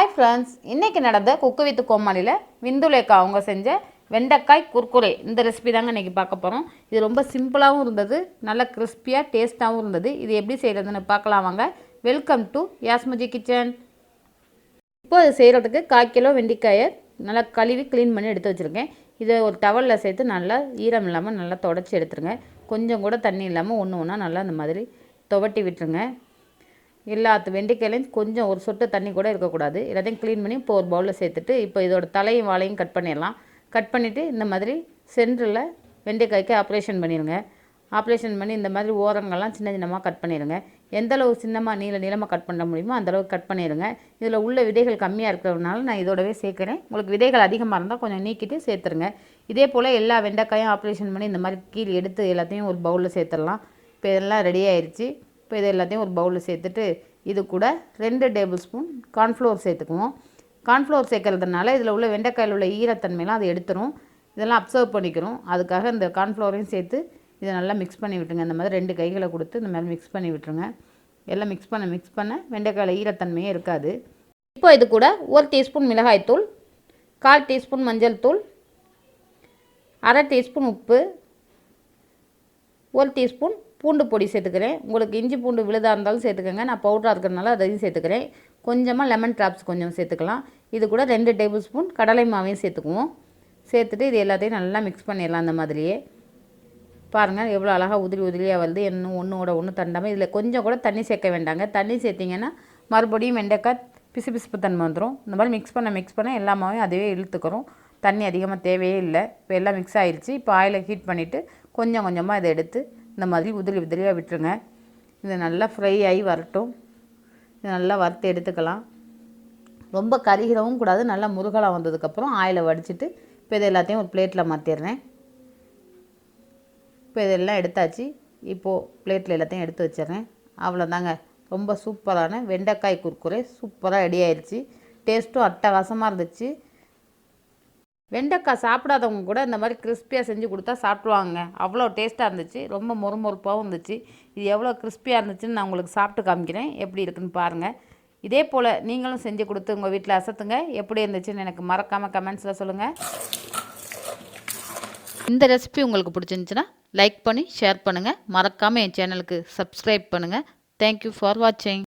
Hi friends, இன்றைக்கி நடந்த cook with கோமாளியில் விந்துலேக்கா அவங்க செஞ்ச வெண்டைக்காய் குர்குரே இந்த ரெசிபி தாங்க இன்றைக்கி பார்க்க போகிறோம். இது ரொம்ப சிம்பிளாகவும் இருந்தது, நல்ல கிறிஸ்பியாக டேஸ்ட்டாகவும் இருந்தது. இது எப்படி செய்கிறதுன்னு பார்க்கலாம் வாங்க. வெல்கம் டு யாஸ்முஜி கிச்சன். இப்போ இது செய்கிறதுக்கு 1/4 கிலோ வெண்டைக்காயை நல்லா கழுவி க்ளீன் பண்ணி எடுத்து வச்சுருக்கேன். இதை ஒரு டவலில் சேர்த்து நல்லா ஈரம் இல்லாமல் நல்லா தொடச்சி எடுத்துருங்க. கொஞ்சம் கூட தண்ணி இல்லாமல் ஒன்று ஒன்றா நல்லா இந்த மாதிரி துவட்டி விட்டுருங்க. எல்லாத்து வெண்டைக்காயிலையும் கொஞ்சம் ஒரு சொட்டு தண்ணி கூட இருக்கக்கூடாது. எல்லாத்தையும் க்ளீன் பண்ணி இப்போ ஒரு பவுலில் சேர்த்துட்டு இப்போ இதோட தலையும் வாழையும் கட் பண்ணிடலாம். கட் பண்ணிவிட்டு இந்த மாதிரி சென்டரில் வெண்டைக்காய்க்கு ஆப்ரேஷன் பண்ணிடுங்க. ஆப்ரேஷன் பண்ணி இந்த மாதிரி ஓரங்கள்லாம் சின்ன சின்னமாக கட் பண்ணிடுங்க. எந்தளவு சின்னமாக நீளமாக கட் பண்ண முடியுமோ அந்தளவுக்கு கட் பண்ணிடுங்க. இதில் உள்ள விதைகள் கம்மியாக இருக்கிறதுனால நான் இதோடவே சேர்க்குறேன். உங்களுக்கு விதைகள் அதிகமாக இருந்தால் கொஞ்சம் நீக்கிட்டு சேர்த்துருங்க. இதே போல் எல்லா வெண்டைக்காயும் ஆப்ரேஷன் பண்ணி இந்த மாதிரி கீழே எடுத்து எல்லாத்தையும் ஒரு பவுலில் சேர்த்துடலாம். இப்போ இதெல்லாம் ரெடி ஆயிடுச்சு. இப்போ இது எல்லாத்தையும் ஒரு பவுலில் சேர்த்துட்டு இது கூட 2 டேபிள் ஸ்பூன் கார்ன்ஃப்ளவர் சேர்த்துக்குவோம். கார்ன்ஃப்ளவர் சேர்க்கறதுனால இதில் உள்ள வெண்டைக்காயில் உள்ள ஈரத்தன்மையெல்லாம் அது எடுத்துரும். இதெல்லாம் அப்சர்வ் பண்ணிக்கிறோம். அதுக்காக இந்த கார்ன்ஃப்ளவரையும் சேர்த்து இதை நல்லா மிக்ஸ் பண்ணி விட்டுருங்க. இந்த மாதிரி 2 கைகளை கொடுத்து இந்த மாதிரி மிக்ஸ் பண்ணி விட்டுருங்க. எல்லாம் மிக்ஸ் பண்ண வெண்டைக்காயில் ஈரத்தன்மையே இருக்காது. இப்போ இது கூட 1 டீஸ்பூன் மிளகாய்த்தூள், 1/4 டீஸ்பூன் மஞ்சள் தூள், 1/2 டீஸ்பூன் உப்பு, 1 டீஸ்பூன் பூண்டு பொடி சேர்த்துக்கிறேன். உங்களுக்கு இஞ்சி பூண்டு விழுதாக இருந்தாலும் சேர்த்துக்கோங்க. நான் பவுடராக இருக்கிறதுனால அதையும் சேர்த்துக்கிறேன். கொஞ்சமாக லெமன் ட்ராப்ஸ் கொஞ்சம் சேர்த்துக்கலாம். இது கூட 2 டேபிள் ஸ்பூன் கடலை மாவையும் சேர்த்துக்குவோம். சேர்த்துட்டு இது எல்லாத்தையும் நல்லா மிக்ஸ் பண்ணிடலாம். அந்த மாதிரியே பாருங்கள் எவ்வளோ அழகாக உதிரியாக வருது. இன்னும் ஒன்றோட ஒன்று தண்டாமல் இதில் கொஞ்சம் கூட தண்ணி சேர்க்க வேண்டாங்க. தண்ணி சேர்த்திங்கன்னா மறுபடியும் வெண்டைக்காய் பிசுபிசுப்பு தன்மை வந்துடும். இந்த மாதிரி மிக்ஸ் பண்ண எல்லா மாவையும் அதுவே இழுத்துக்கிறோம். தண்ணி அதிகமாக தேவையே இல்லை. இப்போ எல்லாம் மிக்ஸ் ஆகிடுச்சு. இப்போ ஆயிலை ஹீட் பண்ணிவிட்டு கொஞ்சம் கொஞ்சமாக இதை எடுத்து இந்த மாதிரி உதிரியாக விட்டுருங்க. இது நல்லா ஃப்ரை ஆகி வரட்டும். இது நல்லா வறுத்து எடுத்துக்கலாம். ரொம்ப கருகிடவும் கூடாது. நல்லா முருகலாக வந்ததுக்கப்புறம் ஆயிலை வடிச்சிட்டு இப்போ இது எல்லாத்தையும் ஒரு பிளேட்டில் மாற்றிடுறேன். இப்போ இதெல்லாம் எடுத்தாச்சு. இப்போது பிளேட்டில் எல்லாத்தையும் எடுத்து வச்சிடுறேன். அவ்வளோதாங்க, ரொம்ப சூப்பரான வெண்டைக்காய் குர்குரே சூப்பராக ரெடி ஆயிடுச்சு. டேஸ்ட்டும் அட்டகாசமாக இருந்துச்சு. வெண்டைக்காய் சாப்பிடாதவங்க கூட இந்த மாதிரி கிறிஸ்பியாக செஞ்சு கொடுத்தா சாப்பிடுவாங்க. அவ்வளோ டேஸ்ட்டாக இருந்துச்சு. ரொம்ப மொறுமொறுப்பாகவும் இருந்துச்சு. இது எவ்வளோ கிறிஸ்பியாக இருந்துச்சுன்னு நான் உங்களுக்கு சாப்பிட்டு காமிக்கிறேன். எப்படி இருக்குன்னு பாருங்கள். இதே போல் நீங்களும் செஞ்சு கொடுத்து உங்கள் வீட்டில் அசத்துங்க. எப்படி இருந்துச்சுன்னு எனக்கு மறக்காமல் கமெண்ட்ஸில் சொல்லுங்கள். இந்த ரெசிபி உங்களுக்கு பிடிச்சிருந்துச்சுன்னா லைக் பண்ணி ஷேர் பண்ணுங்கள். மறக்காமல் என் சேனலுக்கு சப்ஸ்கிரைப் பண்ணுங்கள். தேங்க்யூ ஃபார் வாட்சிங்.